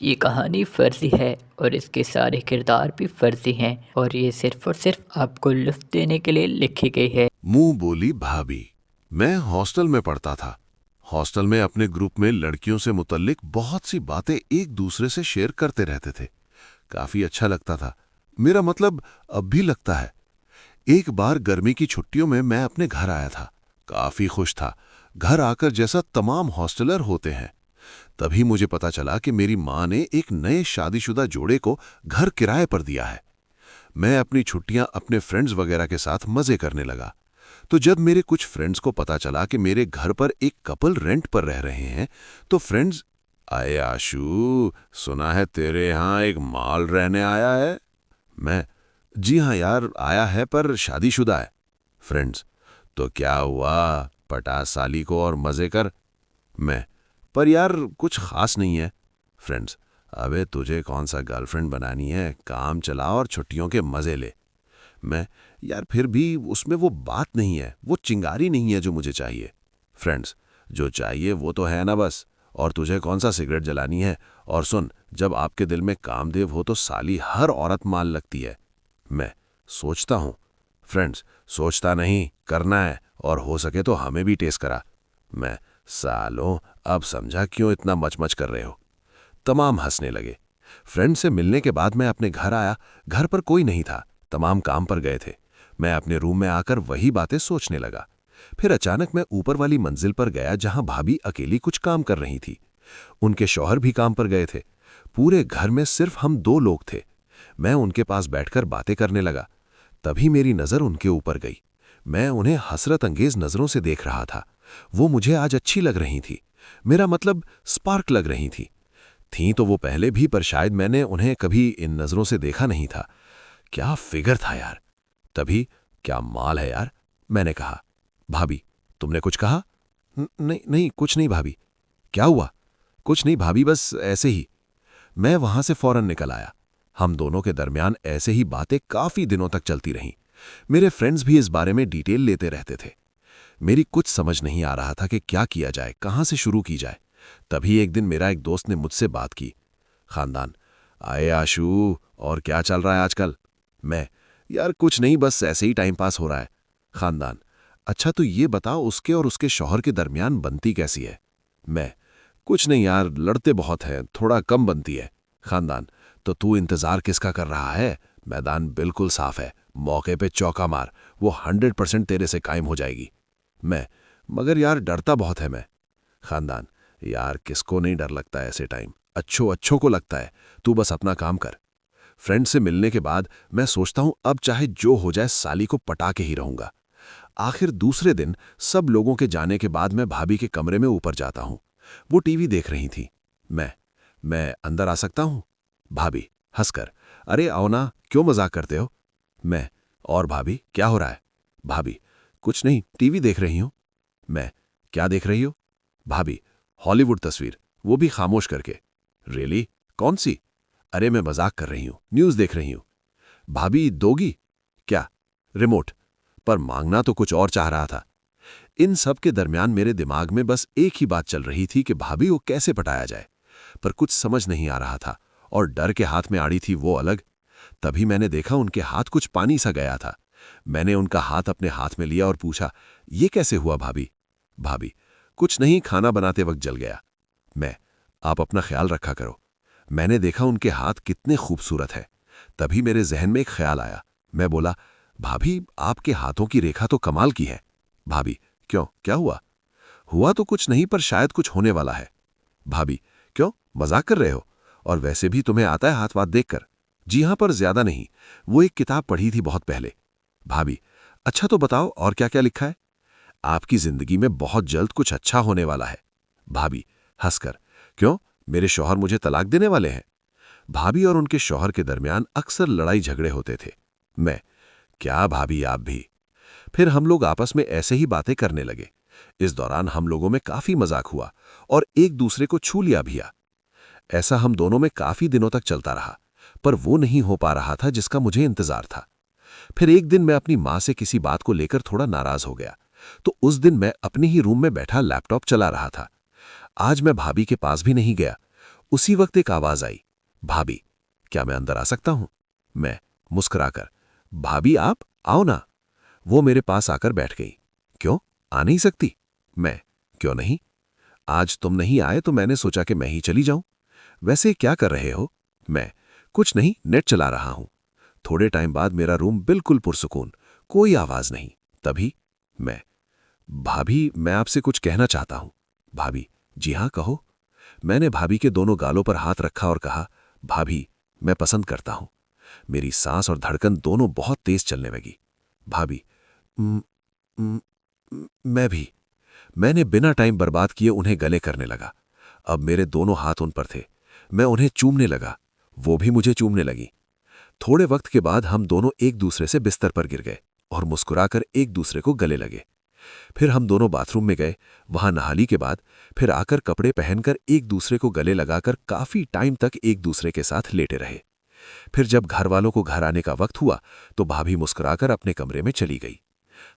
ये कहानी फ़र्ज़ी है और इसके सारे किरदार भी फ़र्ज़ी हैं और ये सिर्फ़ और सिर्फ़ आपको लुत्फ़ देने के लिए लिखी गई है। मुंह बोली भाभी। मैं हॉस्टल में पढ़ता था। हॉस्टल में अपने ग्रुप में लड़कियों से मुतल्लिक बहुत सी बातें एक दूसरे से शेयर करते रहते थे। काफी अच्छा लगता था। मेरा मतलब अब भी लगता है। एक बार गर्मी की छुट्टियों में मैं अपने घर आया था। काफी खुश था, घर आकर जैसा तमाम हॉस्टलर होते हैं। तभी मुझे पता चला कि मेरी माँ ने एक नए शादीशुदा जोड़े को घर किराए पर दिया है। मैं अपनी छुट्टियां अपने फ्रेंड्स वगैरह के साथ मजे करने लगा। तो जब मेरे कुछ फ्रेंड्स को पता चला कि मेरे घर पर एक कपल रेंट पर रह रहे हैं, तो फ्रेंड्स, आए आशु, सुना है तेरे यहाँ एक माल रहने आया है। मैं, जी हाँ यार, आया है पर शादीशुदा है। फ्रेंड्स, तो क्या हुआ, पटा साली को और मजे कर। मैं, पर यार कुछ खास नहीं है। फ्रेंड्स, अबे तुझे कौन सा गर्लफ्रेंड बनानी है, काम चला और छुट्टियों के मजे ले। मैं, यार फिर भी उसमें वो बात नहीं है, वो चिंगारी नहीं है जो मुझे चाहिए। फ्रेंड्स, जो चाहिए वो तो है ना बस। और तुझे कौन सा सिगरेट जलानी है। और सुन, जब आपके दिल में कामदेव हो तो साली हर औरत माल लगती है। मैं, सोचता हूँ। फ्रेंड्स, सोचता नहीं, करना है, और हो सके तो हमें भी टेस्ट करा। मैं, सालों, अब समझा क्यों इतना मचमच कर रहे हो। तमाम हंसने लगे। फ्रेंड से मिलने के बाद मैं अपने घर आया। घर पर कोई नहीं था, तमाम काम पर गए थे। मैं अपने रूम में आकर वही बातें सोचने लगा। फिर अचानक मैं ऊपर वाली मंजिल पर गया जहां भाभी अकेली कुछ काम कर रही थी। उनके शौहर भी काम पर गए थे। पूरे घर में सिर्फ हम दो लोग थे। मैं उनके पास बैठकर बातें करने लगा। तभी मेरी नजर उनके ऊपर गई। मैं उन्हें हसरत अंगेज नजरों से देख रहा था। वो मुझे आज अच्छी लग रही थी। मेरा मतलब स्पार्क लग रही थी तो वो पहले भी, पर शायद मैंने उन्हें कभी इन नजरों से देखा नहीं था। क्या फिगर था यार। तभी, क्या माल है यार, मैंने कहा। भाभी, तुमने कुछ कहा? नहीं नहीं, कुछ नहीं भाभी। क्या हुआ? कुछ नहीं भाभी, बस ऐसे ही। मैं वहां से फौरन निकल आया। हम दोनों के दरमियान ऐसे ही बातें काफी दिनों तक चलती रहीं। मेरे फ्रेंड्स भी इस बारे में डिटेल लेते रहते थे। मेरी कुछ समझ नहीं आ रहा था कि क्या किया जाए, कहां से शुरू की जाए। तभी एक दिन मेरा एक दोस्त ने मुझसे बात की। खानदान, आए आशु, और क्या चल रहा है आजकल? मैं, यार कुछ नहीं, बस ऐसे ही टाइम पास हो रहा है। खानदान, अच्छा तो ये बताओ उसके और उसके शौहर के दरमियान बनती कैसी है? मैं, कुछ नहीं यार, लड़ते बहुत हैं, थोड़ा कम बनती है। खानदान, तो तू इंतजार किसका कर रहा है? मैदान बिल्कुल साफ है, मौके पे चौका मार, वो 100% तेरे से कायम हो जाएगी। मैं, मगर यार डरता बहुत है मैं। खानदान, यार किसको नहीं डर लगता ऐसे टाइम, अच्छों अच्छों को लगता है। तू बस अपना काम कर। फ्रेंड से मिलने के बाद मैं सोचता हूं अब चाहे जो हो जाए साली को पटा के ही रहूंगा। आखिर दूसरे दिन सब लोगों के जाने के बाद मैं भाभी के कमरे में ऊपर जाता हूं। वो टीवी देख रही थी। मैं अंदर आ सकता हूं? भाभी हंसकर, अरे आओ ना, क्यों मजाक करते हो? मैं, और भाभी क्या हो रहा है? भाभी, कुछ नहीं, टीवी देख रही हूं। मैं, क्या देख रही हो? भाभी, हॉलीवुड तस्वीर, वो भी खामोश करके। रियली? कौन सी? अरे मैं मजाक कर रही हूं, न्यूज देख रही हूं। भाभी दोगी? क्या? रिमोट। पर मांगना तो कुछ और चाह रहा था। इन सब के दरमियान मेरे दिमाग में बस एक ही बात चल रही थी कि भाभी को कैसे पटाया जाए, पर कुछ समझ नहीं आ रहा था। और डर के हाथ में आड़ी थी वो अलग। तभी मैंने देखा उनके हाथ कुछ पानी सा गया था। मैंने उनका हाथ अपने हाथ में लिया और पूछा, ये कैसे हुआ भाभी? भाभी, कुछ नहीं, खाना बनाते वक्त जल गया। मैं, आप अपना ख्याल रखा करो। मैंने देखा उनके हाथ कितने खूबसूरत हैं। तभी मेरे जहन में एक ख्याल आया। मैं बोला, भाभी आपके हाथों की रेखा तो कमाल की है। भाभी, क्यों, क्या हुआ? हुआ तो कुछ नहीं, पर शायद कुछ होने वाला है। भाभी, क्यों, मजाक कर रहे हो? और वैसे भी तुम्हें आता है हाथ वाथ देखकर? जी हां, पर ज्यादा नहीं, वो एक किताब पढ़ी थी बहुत पहले। भाभी, अच्छा तो बताओ और क्या क्या लिखा है? आपकी जिंदगी में बहुत जल्द कुछ अच्छा होने वाला है। भाभी हंसकर, क्यों, मेरे शौहर मुझे तलाक देने वाले हैं? भाभी और उनके शौहर के दरमियान अक्सर लड़ाई झगड़े होते थे। मैं, क्या भाभी आप भी? फिर हम लोग आपस में ऐसे ही बातें करने लगे। इस दौरान हम लोगों में काफी मजाक हुआ और एक दूसरे को छू लिया भी। ऐसा हम दोनों में काफी दिनों तक चलता रहा, पर वो नहीं हो पा रहा था जिसका मुझे इंतजार था। फिर एक दिन मैं अपनी मां से किसी बात को लेकर थोड़ा नाराज हो गया, तो उस दिन मैं अपने ही रूम में बैठा लैपटॉप चला रहा था। आज मैं भाभी के पास भी नहीं गया। उसी वक्त एक आवाज आई, भाभी क्या मैं अंदर आ सकता हूं? मैं मुस्कुराकर, भाभी आप आओ ना। वो मेरे पास आकर बैठ गई। क्यों आ नहीं सकती? मैं, क्यों नहीं? आज तुम नहीं आए तो मैंने सोचा कि मैं ही चली जाऊं। वैसे क्या कर रहे हो? मैं, कुछ नहीं, नेट चला रहा हूं। थोड़े टाइम बाद मेरा रूम बिल्कुल पुरसुकून, कोई आवाज नहीं। तभी मैं, भाभी मैं आपसे कुछ कहना चाहता हूं। भाभी, जी हां कहो। मैंने भाभी के दोनों गालों पर हाथ रखा और कहा, भाभी मैं पसंद करता हूं। मेरी सांस और धड़कन दोनों बहुत तेज चलने लगी। भाभी, "म, म, मैं भी।" मैंने बिना टाइम बर्बाद किए उन्हें गले करने लगा। अब मेरे दोनों हाथ उन पर थे। मैं उन्हें चूमने लगा, वो भी मुझे चूमने लगी। थोड़े वक्त के बाद हम दोनों एक दूसरे से बिस्तर पर गिर गए और मुस्कुराकर एक दूसरे को गले लगे। फिर हम दोनों बाथरूम में गए, वहां नहाली के बाद फिर आकर कपड़े पहनकर एक दूसरे को गले लगाकर काफी टाइम तक एक दूसरे के साथ लेटे रहे। फिर जब घर वालों को घर आने का वक्त हुआ तो भाभी मुस्कुराकर अपने कमरे में चली गई।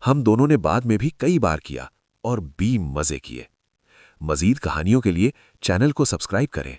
हम दोनों ने बाद में भी कई बार किया और भी मजे किए। मजीद कहानियों के लिए चैनल को सब्सक्राइब करें।